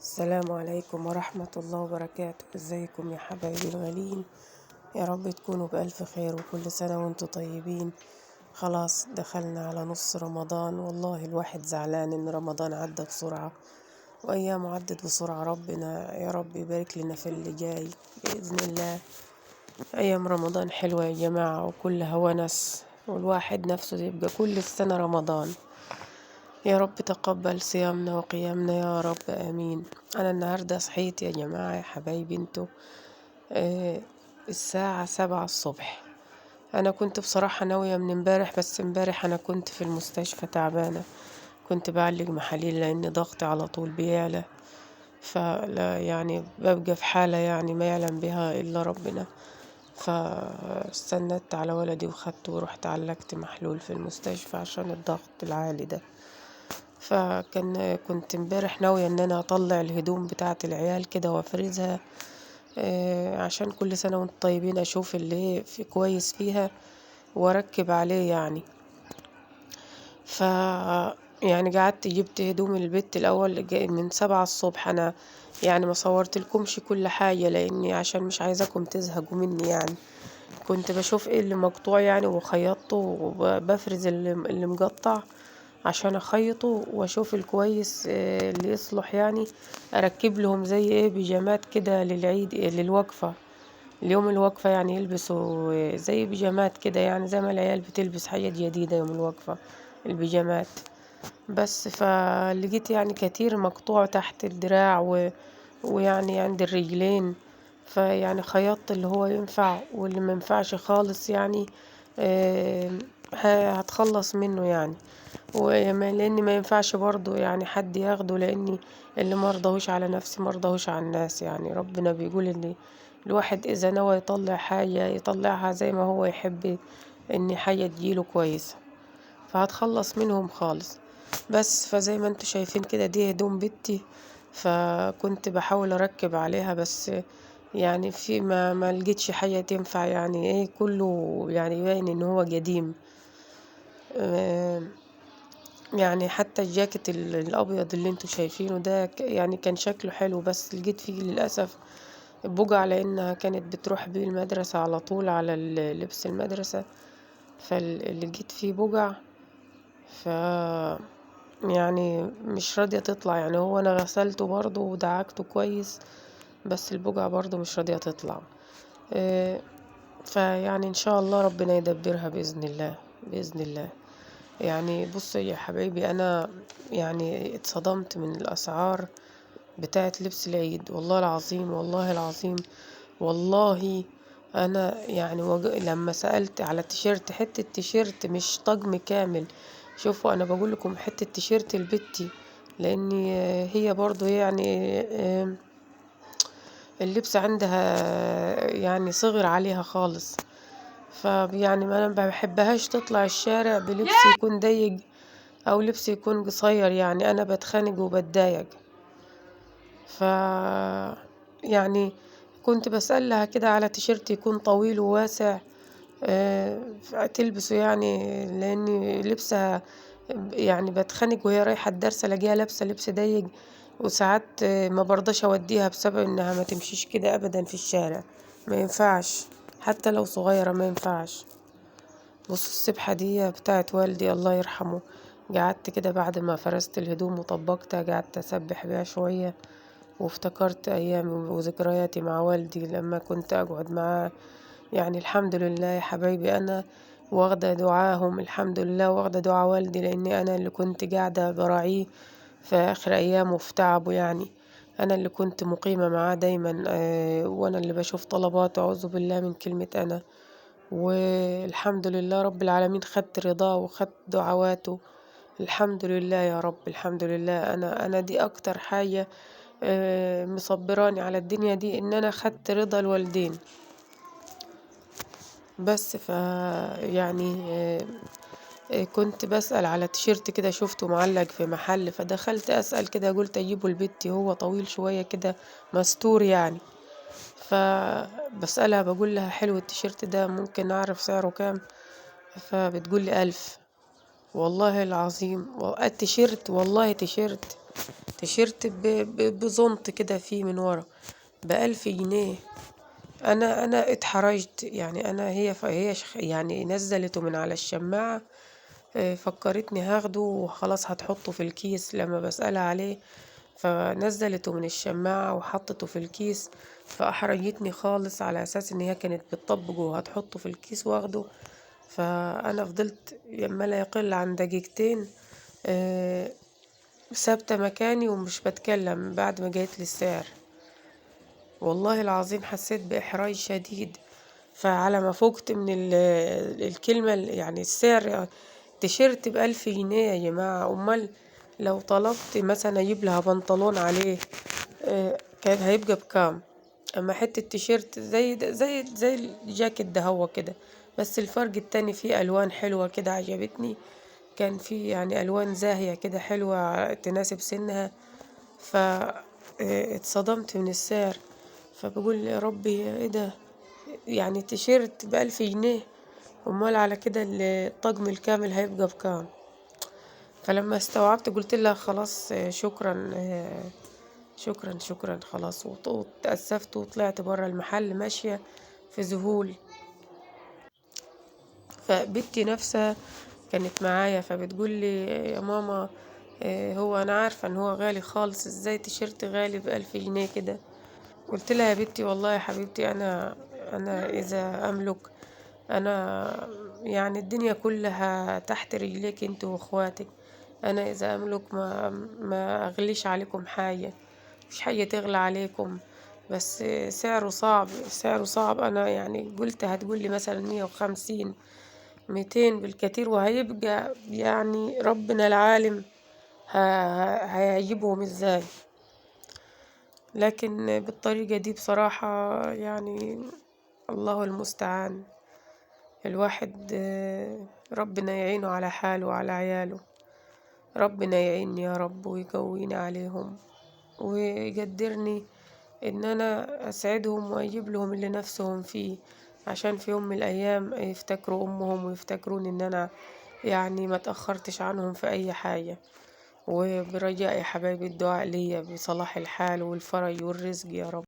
السلام عليكم ورحمة الله وبركاته. ازيكم يا حبايبي الغاليين؟ يا رب تكونوا بألف خير وكل سنة وانتم طيبين. خلاص دخلنا على نص رمضان، والله الواحد زعلان ان رمضان عدى بسرعة وايام عدت بسرعة. ربنا يا رب يبارك لنا في اللي جاي بإذن الله. ايام رمضان حلوة يا جماعة وكلها ونس، والواحد نفسه يبقى كل السنة رمضان. يا رب تقبل صيامنا وقيامنا يا رب آمين. أنا النهاردة صحيت يا جماعة يا حبايبي انتوا آه الساعة 7 الصبح. أنا كنت بصراحة ناوية من امبارح، بس امبارح أنا كنت في المستشفى تعبانة، كنت بعالج محاليل لأن ضغطي على طول بيعلى، فلا يعني ببقى في حالة يعني ما يعلم بها إلا ربنا. فاستندت على ولدي وخدته ورحت علقت محلول في المستشفى عشان الضغط العالي ده. كنت امبارح ناوية ان انا اطلع الهدوم بتاعة العيال كده وافرزها، عشان كل سنة وانتم طيبين اشوف اللي هي في كويس فيها واركب عليه يعني. ف يعني قعدت جبت هدوم البيت الاول من 7 الصبح. انا يعني ما صورتلكمش كل حاجة لاني عشان مش عايزاكم تزهقوا مني يعني. كنت بشوف ايه اللي مقطوع يعني وخيطته وبفرز اللي مقطع عشان اخيطه واشوف الكويس اللي يصلح يعني. اركب لهم زي ايه بيجامات كده للعيد، للوقفة، اليوم الوقفة يعني يلبسوا زي بيجامات كده يعني زي ما العيال بتلبس حاجة جديدة يوم الوقفة، البيجامات. بس فلقيت يعني كتير مقطوع تحت الدراع ويعني عند الرجلين. فيعني خيطت اللي هو ينفع واللي ما ينفعش خالص يعني آه، هتخلص منه يعني. لاني ما ينفعش برضو يعني حد ياخده، لاني اللي مرضهوش على نفسي مرضهوش على الناس يعني. ربنا بيقول ان الواحد اذا نوى يطلع حاجة يطلعها زي ما هو يحب ان حاجة تجيله كويسة، فهتخلص منهم خالص. بس فزي ما انتوا شايفين كده دي هدوم بنتي، فكنت بحاول اركب عليها بس يعني في ما لقيتش حاجة تنفع يعني ايه، كله يعني باين ان هو قديم. آه، يعني حتى الجاكيت الابيض اللي انتوا شايفينه ده يعني كان شكله حلو، بس لقيت فيه للاسف بقع لانها كانت بتروح بيه المدرسة على طول على لبس المدرسة، فلقيت فيه بقع. ف يعني مش راضية تطلع يعني. هو انا غسلته برضه ودعكته كويس، بس البقع برضه مش راضية تطلع. آه، فيعني ان شاء الله ربنا يدبرها بإذن الله، بإذن الله. يعني بص يا حبايبي، انا يعني اتصدمت من الاسعار بتاعت لبس العيد، والله العظيم والله العظيم والله. انا يعني لما سألت على تيشيرت، حتة تيشيرت مش طقم كامل. شوفوا انا بقول لكم حتة تيشيرت لبنتي، لاني هي برضو يعني اللبس عندها يعني صغر عليها خالص. فيعني ما انا ما بحبهاش تطلع الشارع بلبس يكون ضيق او لبس يكون قصير، يعني انا بتخانق وبتضايق. ف يعني كنت بسألها كده على تيشيرت يكون طويل وواسع تلبسه يعني، لاني لبسها يعني بتخانق وهي رايحة الدرس الاقيها لابسة لبس ضيق. وساعات ما برضاش اوديها بسبب انها ما تمشيش كده ابدا في الشارع، ما ينفعش حتى لو صغيرة ما ينفعش. بص السبحة دي بتاعت والدي الله يرحمه، قعدت كده بعد ما فرزت الهدوم وطبقتها قعدت أسبح بيها شوية، وافتكرت أيامي وذكرياتي مع والدي لما كنت أقعد معاه. يعني الحمد لله يا حبايبي، أنا واخدة دعاهم الحمد لله، واخدة دعا والدي لأني أنا اللي كنت قاعدة براعيه في آخر أيامه في تعبه يعني. أنا اللي كنت مقيمة معاه دايما وأنا اللي بشوف طلباته، أعوذ بالله من كلمة أنا. والحمد لله رب العالمين خدت رضاه وخدت دعواته. الحمد لله يا رب، الحمد لله. أنا دي أكتر حاجة مصبراني على الدنيا دي، إن أنا خدت رضا الوالدين. بس يعني كنت بسأل على تيشيرت كده شفته معلق في محل، فدخلت أسأل كده قلت أجيبه لبنتي، هو طويل شوية كده مستور يعني. فبسألها بقول لها حلو التيشيرت ده، ممكن أعرف سعره كام؟ فبتقول لي 1000. والله العظيم التيشيرت، والله تيشيرت تيشيرت بزنط كده فيه من ورا ب1000 جنيه. أنا اتحرجت يعني. أنا هي يعني نزلته من على الشماعة. فكرتني هاخده وخلاص هتحطه في الكيس لما بسألها عليه، فنزلته من الشماعة وحطته في الكيس، فأحرجتني خالص على أساس إن هي كانت بتطبقه وهتحطه في الكيس واخده. فأنا فضلت ما لا يقل عن دقيقتين ثابتة مكاني ومش بتكلم بعد ما جايت لي السعر. والله العظيم حسيت بإحراج شديد. فعلى ما فقت من الكلمة يعني السعر، تيشيرت ب1000 جنيه يا جماعة. أمال لو طلبت مثلا أجيب لها بنطلون عليه كان هيبقى بكام؟ أما حتة تيشيرت زي الجاكيت ده هو كده، بس الفرق التاني فيه ألوان حلوة كده عجبتني. كان فيه يعني ألوان زاهية كده حلوة تناسب سنها. اتصدمت من السعر. فبقول يا ربي ايه ده؟ يعني تيشيرت ب1000 جنيه، امال على كده الطقم الكامل هيبقى بكام؟ فلما استوعبت قلت لها خلاص شكرا شكرا شكرا خلاص. وتأسفت وطلعت برا المحل ماشية في ذهول. فبنتي نفسها كانت معايا فبتقول لي يا ماما هو انا عارفة ان هو غالي خالص، ازاي تيشيرت غالي ب1000 جنيه كده؟ قلت لها يا بنتي والله يا حبيبتي انا اذا املك، انا يعني الدنيا كلها تحت رجليك انت واخواتك. انا اذا املك ما اغليش عليكم حاجة، مش حاجة تغلى عليكم. بس سعره صعب، سعره صعب. انا يعني قلت هتقولي مثلا 150 200 بالكتير، وهيبقى يعني ربنا العالم هيجيبهم ازاي. لكن بالطريقة دي بصراحة يعني الله المستعان. الواحد ربنا يعينه على حاله وعلى عياله. ربنا يعيني يا رب ويقويني عليهم ويقدرني ان انا اسعدهم واجيب لهم اللي نفسهم فيه، عشان في يوم من الايام يفتكروا امهم ويفتكرون ان انا يعني ما تأخرتش عنهم في اي حاجة. وبرجاء يا حبايبي الدعاء ليا بصلاح الحال والفرج والرزق يا رب.